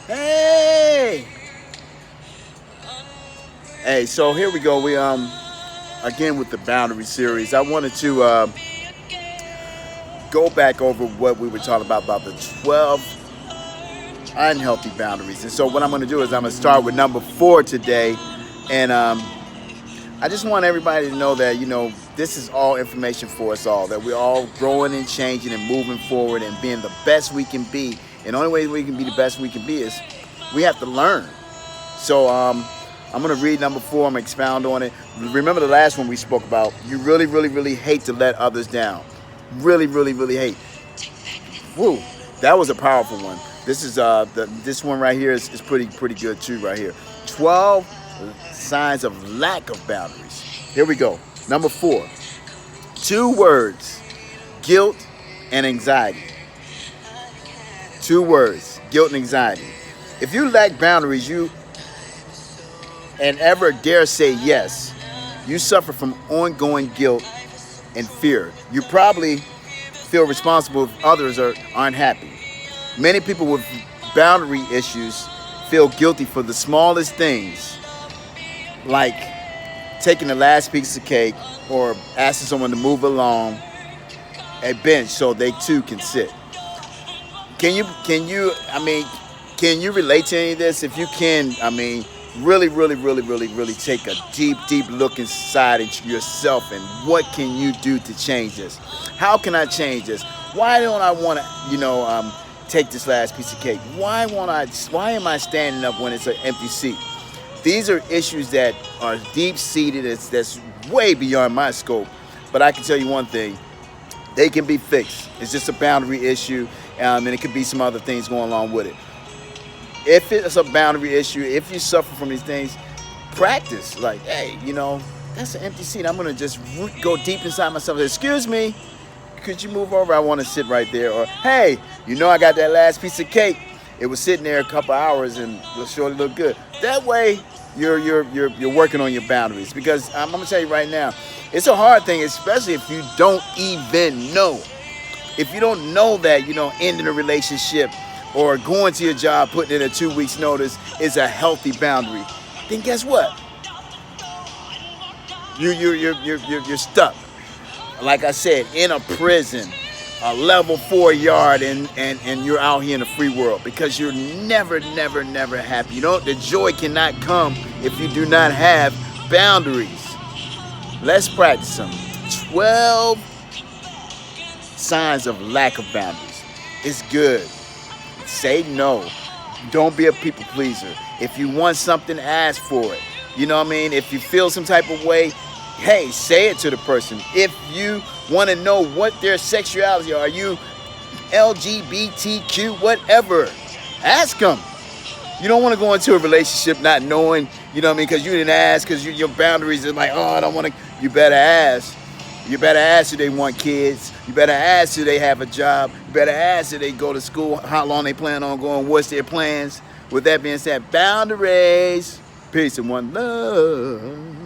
Hey! Hey, so here we go. We again with the boundary series. I wanted to go back over what we were talking about the 12 unhealthy boundaries. And so what I'm going to do is I'm going to start with number 4 today, and I just want everybody to know that this is all information for us all. That we're all growing and changing and moving forward and being the best we can be. And the only way we can be the best we can be is we have to learn. So I'm going to read number 4. I'm going to expound on it. Remember the last one we spoke about. You really, really, really hate to let others down. Really, really, really hate. Woo, that was a powerful one. This is this one right here is pretty good too right here. 12 signs of lack of boundaries. Here we go. Number 4. 2 words: guilt and anxiety. 2 words: guilt and anxiety. If you lack boundaries, and ever dare say yes, you suffer from ongoing guilt and fear. You probably feel responsible if others aren't happy. Many people with boundary issues feel guilty for the smallest things, like taking the last piece of cake or asking someone to move along a bench so they too can sit. Can you relate to any of this? If you can, really, really, really, really, really take a deep look inside into yourself and what can you do to change this? How can I change this? Why don't I want to, take this last piece of cake? Why am I standing up when it's an empty seat? These are issues that are deep-seated. That's way beyond my scope. But I can tell you one thing: they can be fixed. It's just a boundary issue, and it could be some other things going along with it. If it's a boundary issue, if you suffer from these things, practice. Like, hey, that's an empty seat. I'm going to just go deep inside myself. Excuse me, could you move over? I want to sit right there. Or, hey, I got that last piece of cake. It was sitting there a couple hours and it surely looked good. That way, you're working on your boundaries. Because I'm going to tell you right now, it's a hard thing, especially if you don't even know. If you don't know that, ending a relationship or going to your job, putting in a 2 weeks notice is a healthy boundary, then guess what? You're stuck. Like I said, in a prison, a level 4 yard, and you're out here in the free world because you're never happy. The joy cannot come if you do not have boundaries. Let's practice them. 12 signs of lack of boundaries. It's good. Say no. Don't be a people pleaser. If you want something, ask for it. If you feel some type of way, hey, say it to the person. If you want to know what their sexuality are you LGBTQ, whatever, ask them. You don't want to go into a relationship not knowing, because you didn't ask, because your boundaries are like, oh, I don't want to. You better ask. You better ask if they want kids. You better ask if they have a job. You better ask if they go to school, how long they plan on going, what's their plans. With that being said, boundaries. Peace and one love.